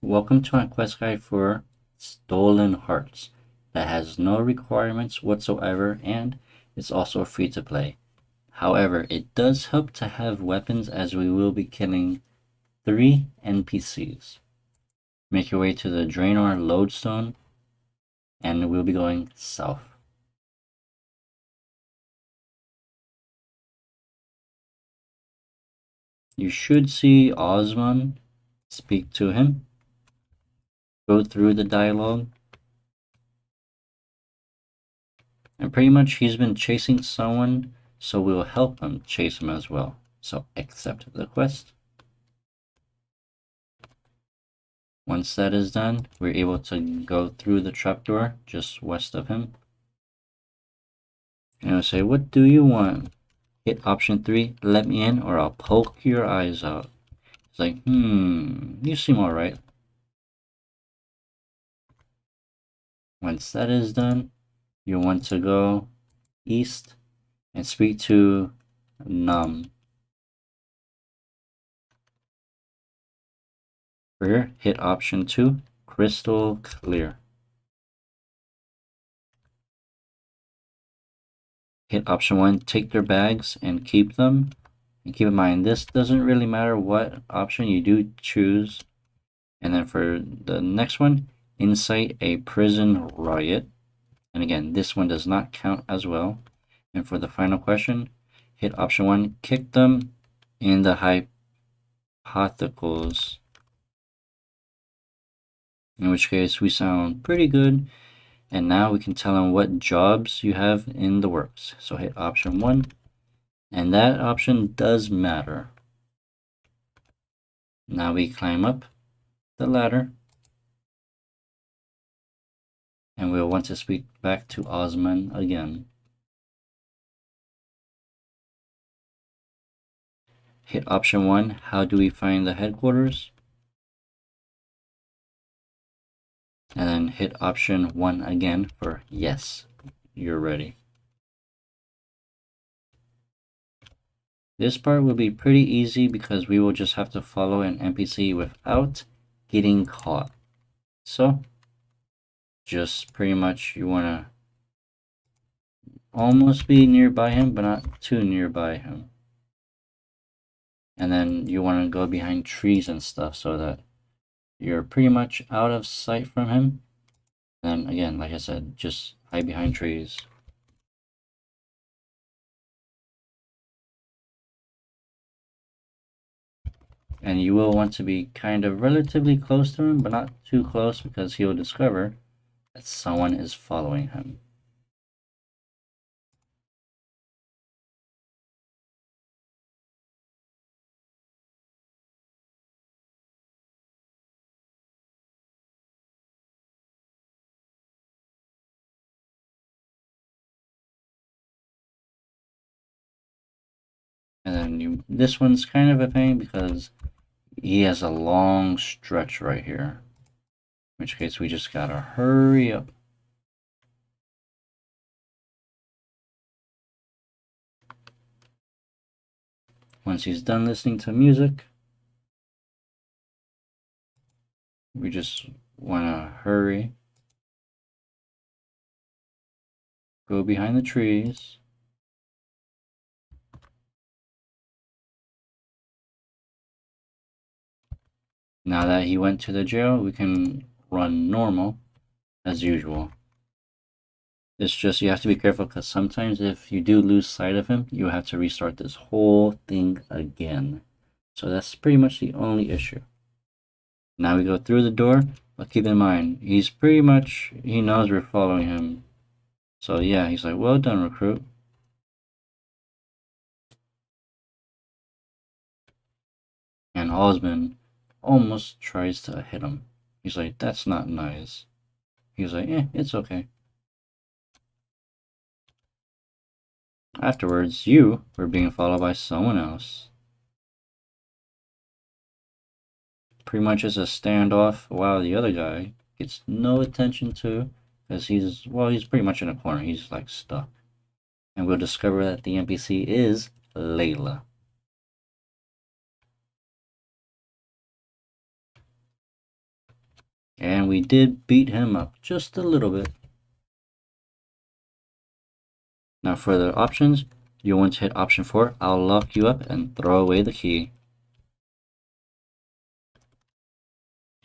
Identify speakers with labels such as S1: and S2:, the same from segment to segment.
S1: Welcome to my quest guide for Stolen Hearts that has no requirements whatsoever and it's also free to play. However, it does help to have weapons as we will be killing 3 NPCs. Make your way to the Draenor Lodestone and we'll be going south. You should see Osman, speak to him, go through the dialogue, and pretty much he's been chasing someone, so we'll help him chase him as well. So accept the quest. Once that is done, we're able to go through the trapdoor just west of him. And it'll say, what do you want? Hit option 3, let me in or I'll poke your eyes out. It's like, you seem alright. Once that is done, you want to go east and speak to Num. Here, hit option 2, crystal clear. Hit option 1, take their bags and keep them. And keep in mind, this doesn't really matter what option you do choose. And then for the next one, incite a prison riot. And again, this one does not count as well. And for the final question, hit option 1, kick them in the hypotheticals. In which case, we sound pretty good. And now we can tell them what jobs you have in the works. So hit option 1. And that option does matter. Now we climb up the ladder. And we'll want to speak back to Osman again. Hit option 1, how do we find the headquarters? And then hit option 1 again for yes, you're ready. This part will be pretty easy because we will just have to follow an NPC without getting caught. So, just pretty much you want to almost be nearby him, but not too nearby him. And then you want to go behind trees and stuff so that you're pretty much out of sight from him. And again, like I said, just hide behind trees. And you will want to be kind of relatively close to him, but not too close because he will discover that someone is following him. And then this one's kind of a pain because he has a long stretch right here. In which case we just gotta hurry up. Once he's done listening to music, we just wanna hurry. Go behind the trees. Now that he went to the jail, we can run normal as usual. It's just you have to be careful because sometimes if you do lose sight of him, you have to restart this whole thing again. So that's pretty much the only issue. Now we go through the door, but keep in mind, he knows we're following him. So yeah, he's like, well done, recruit. And Osman almost tries to hit him. He's like, that's not nice. He's like, it's okay. Afterwards, you were being followed by someone else. Pretty much it's a standoff while the other guy gets no attention to because he's pretty much in a corner. He's like stuck. And we'll discover that the NPC is Layla. And we did beat him up just a little bit. Now for the options, you want to hit option 4, I'll lock you up and throw away the key.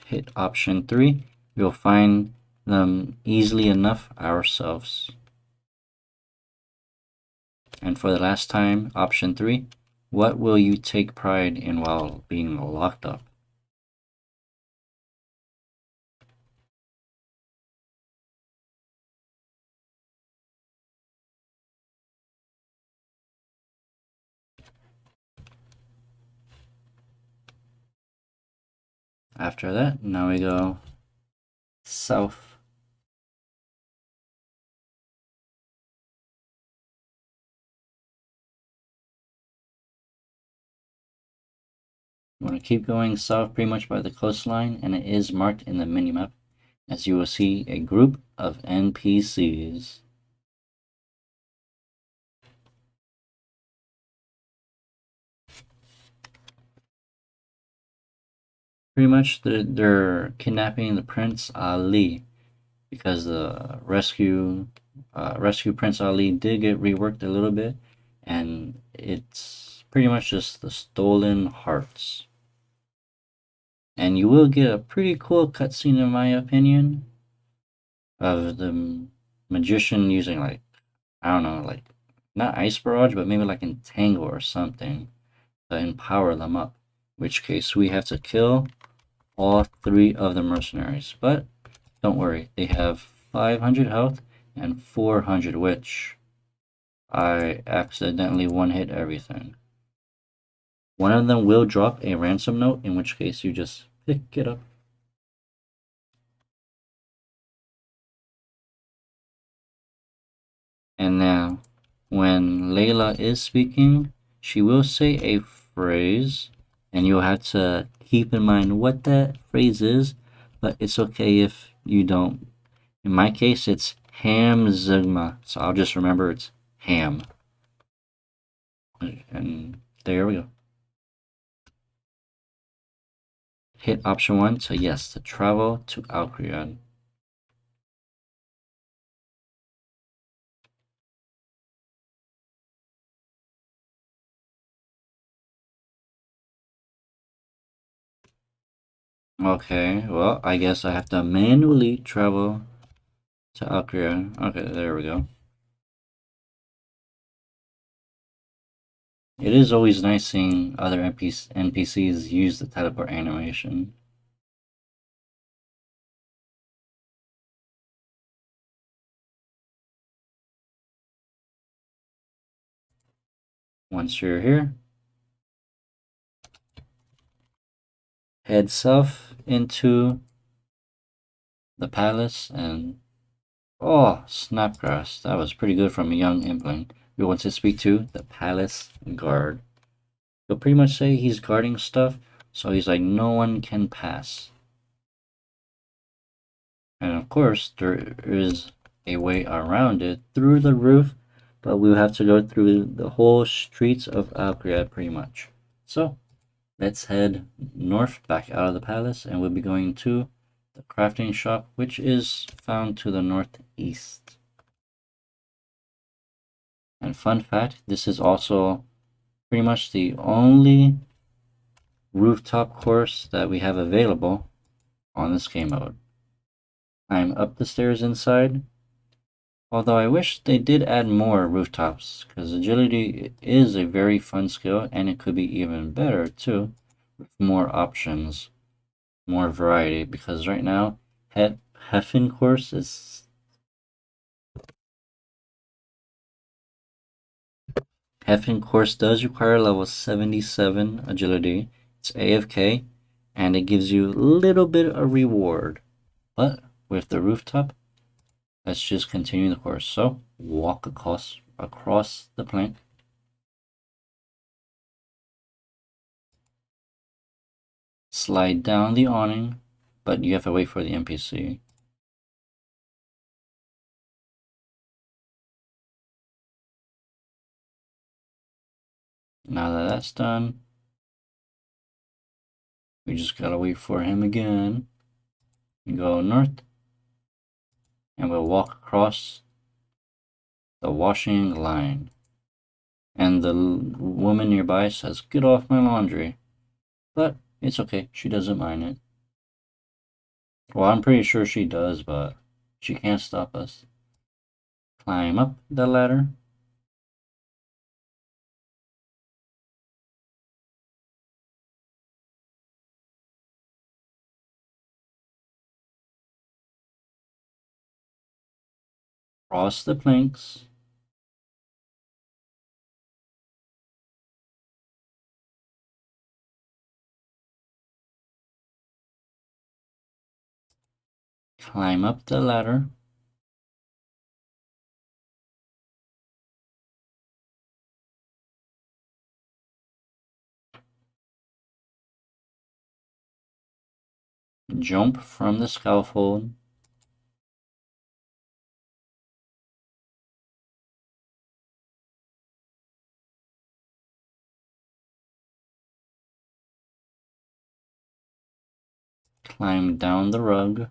S1: Hit option 3, we'll find them easily enough ourselves. And for the last time, option 3, what will you take pride in while being locked up? After that, now we go south. You want to keep going south pretty much by the coastline, and it is marked in the minimap, as you will see a group of NPCs. Pretty much they're kidnapping the Prince Ali, because the rescue Prince Ali did get reworked a little bit, and it's pretty much just the stolen hearts. And you will get a pretty cool cutscene, in my opinion, of the magician using, like, I don't know, like, not ice barrage, but maybe like entangle or something to empower them up. In which case we have to kill all 3 of the mercenaries. But don't worry, they have 500 health and 400, which I accidentally one-hit everything. One of them will drop a ransom note, in which case you just pick it up. And now, when Layla is speaking, she will say a phrase, and you'll have to keep in mind what that phrase is, but it's okay if you don't. In my case, it's ham zigma, so I'll just remember it's ham. And there we go. Hit option 1 to yes, to travel to Al Kharid. Okay, well, I guess I have to manually travel to Al Kharid. Okay, there we go. It is always nice seeing other NPCs use the teleport animation. Once you're here, head south into the palace and oh, Snapgrass. That was pretty good from a young Impling. We want to speak to the palace guard. He'll pretty much say he's guarding stuff, so he's like, no one can pass. And of course, there is a way around it through the roof, but we'll have to go through the whole streets of Al Kharid pretty much. So, let's head north back out of the palace, and we'll be going to the crafting shop, which is found to the northeast. And fun fact, this is also pretty much the only rooftop course that we have available on this game mode. I'm up the stairs inside, although I wish they did add more rooftops, because agility is a very fun skill, and it could be even better too, with more options, more variety, because right now, Heffen course is... Heffen course does require level 77 agility, it's AFK, and it gives you a little bit of reward. But with the rooftop, let's just continue the course. So, walk across the plank. Slide down the awning, but you have to wait for the NPC. Now that that's done, we just gotta wait for him again. Go north, and we'll walk across the washing line. And the woman nearby says, "Get off my laundry." But it's okay, she doesn't mind it. Well, I'm pretty sure she does, but she can't stop us. Climb up the ladder. Cross the planks. Climb up the ladder. Jump from the scaffold. Climb down the rug.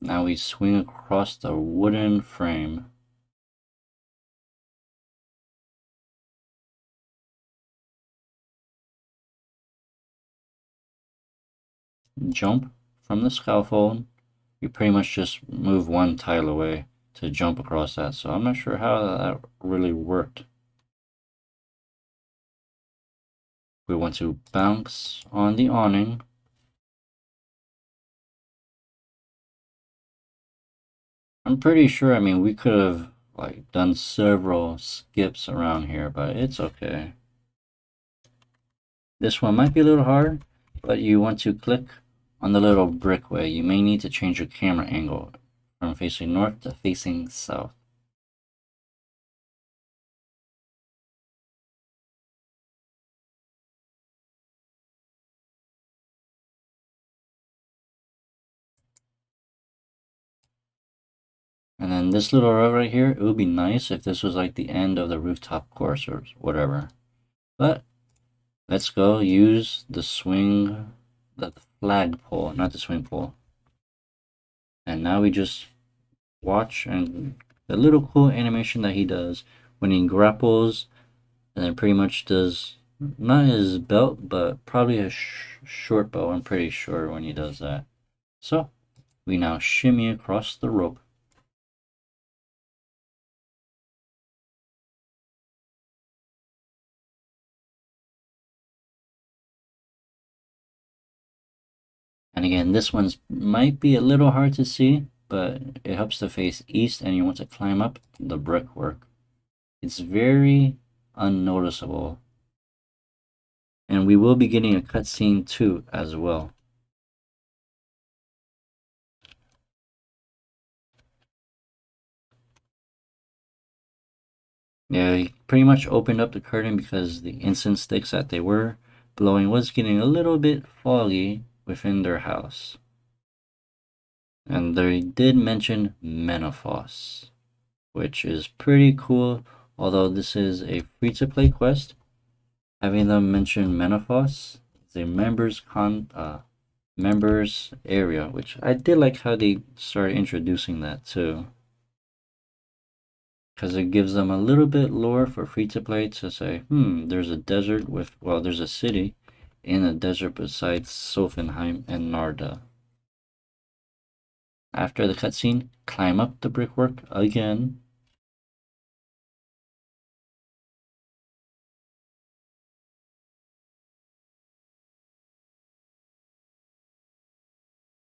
S1: Now we swing across the wooden frame. Jump from the scaffold. You pretty much just move one tile away to jump across that, so I'm not sure how that really worked. We want to bounce on the awning. I'm pretty sure, I mean, we could have like done several skips around here, but it's okay. This one might be a little hard, but you want to click on the little brickway. You may need to change your camera angle from facing north to facing south. And then this little road right here, it would be nice if this was like the end of the rooftop course or whatever. But let's go use the flagpole, not the swing pole. And now we just watch and the little cool animation that he does when he grapples and then pretty much does not his belt, but probably a short bow, I'm pretty sure, when he does that. So we now shimmy across the rope. And again, this one's might be a little hard to see, but it helps to face east and you want to climb up the brickwork. It's very unnoticeable. And we will be getting a cutscene too as well. Yeah, he pretty much opened up the curtain because the incense sticks that they were blowing was getting a little bit foggy within their house. And they did mention menopause, which is pretty cool, although this is a free-to-play quest. Having them mention menopause is a members area, which I did like how they started introducing that too. Because it gives them a little bit lore for free to play to say, there's a desert with, well, there's a city in a desert besides Sophenheim and Narda. After the cutscene, climb up the brickwork again.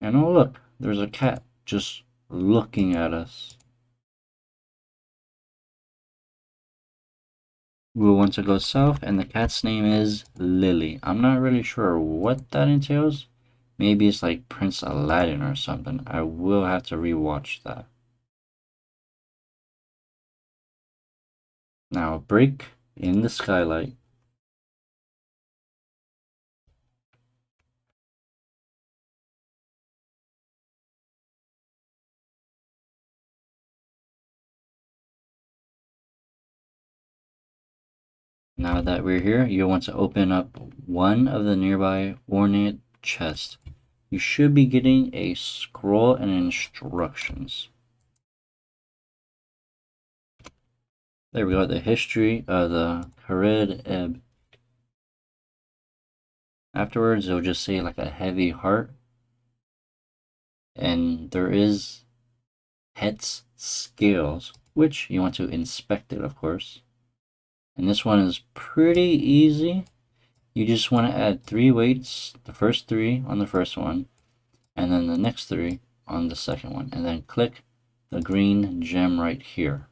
S1: And oh look, there's a cat just looking at us. We want to go south, and the cat's name is Lily. I'm not really sure what that entails. Maybe it's like Prince Aladdin or something. I will have to rewatch that. Now, break in the skylight. Now that we're here, you'll want to open up one of the nearby ornate chests. You should be getting a scroll and instructions. There we go, the history of the Kharid Ebb. Afterwards, it'll just say like a heavy heart. And there is Het's scales, which you want to inspect it, of course. And this one is pretty easy. You just want to add 3 weights, the first 3 on the first one, and then the next 3 on the second one, and then click the green gem right here.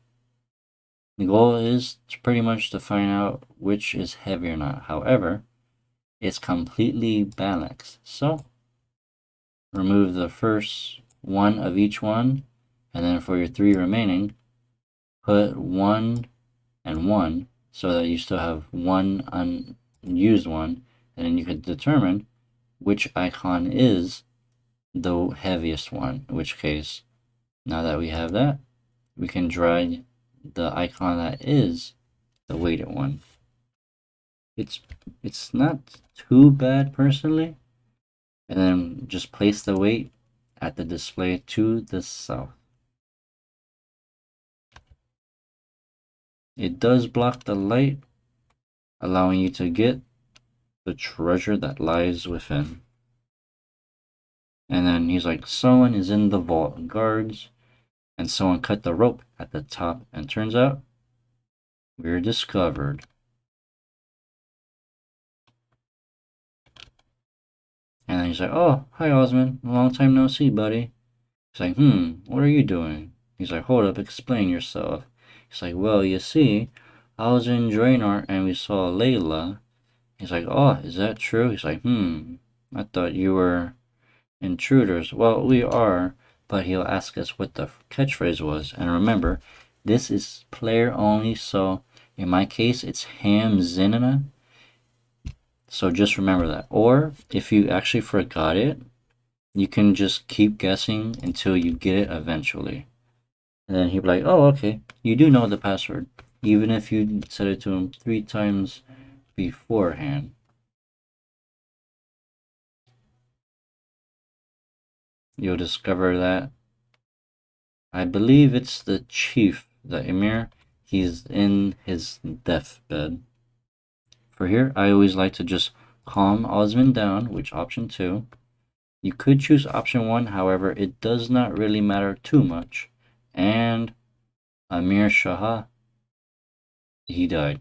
S1: The goal is pretty much to find out which is heavy or not. However, it's completely balanced. So remove the first one of each one, and then for your 3 remaining, put 1 and 1 so that you still have 1 unused one, and then you can determine which icon is the heaviest one. In which case, now that we have that, we can drag the icon that is the weighted one. It's not too bad personally. And then just place the weight at the display to the south. It does block the light, allowing you to get the treasure that lies within. And then he's like, someone is in the vault, guards, and someone cut the rope at the top, and turns out we're discovered. And then he's like, oh, hi Osmond, long time no see, buddy. He's like, what are you doing? He's like, hold up, explain yourself. He's like, well, you see, I was in Draenor and we saw Layla. He's like, oh, is that true? He's like, I thought you were intruders. Well, we are, but he'll ask us what the catchphrase was. And remember, this is player only, so in my case, it's Ham Zinina. So just remember that. Or if you actually forgot it, you can just keep guessing until you get it eventually. And then he'll be like, oh, okay, you do know the password, even if you said it to him 3 times beforehand. You'll discover that I believe it's the chief, the emir. He's in his deathbed. For here, I always like to just calm Osmond down, which option 2. You could choose option 1, however, it does not really matter too much. And Amir Shah, he died.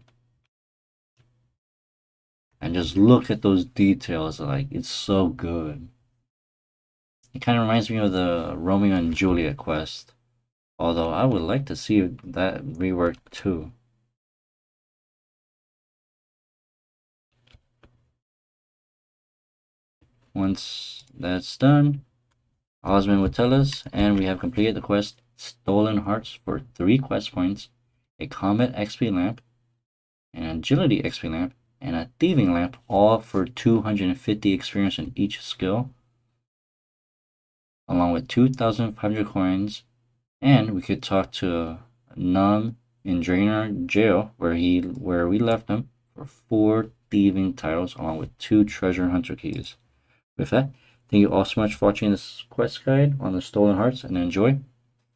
S1: And just look at those details, like, it's so good. It kind of reminds me of the Romeo and Juliet quest. Although I would like to see that reworked too. Once that's done, Osmond would tell us, and we have completed the quest Stolen Hearts for 3 quest points, a Combat XP lamp, an Agility XP lamp, and a Thieving lamp, all for 250 experience in each skill, along with 2,500 coins. And we could talk to Num in Draenor jail, where we left him, for 4 thieving titles, along with 2 treasure hunter keys. With that, thank you all so much for watching this quest guide on the Stolen Hearts, and enjoy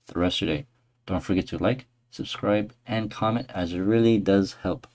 S1: the rest of your day. Don't forget to like, subscribe, and comment, as it really does help.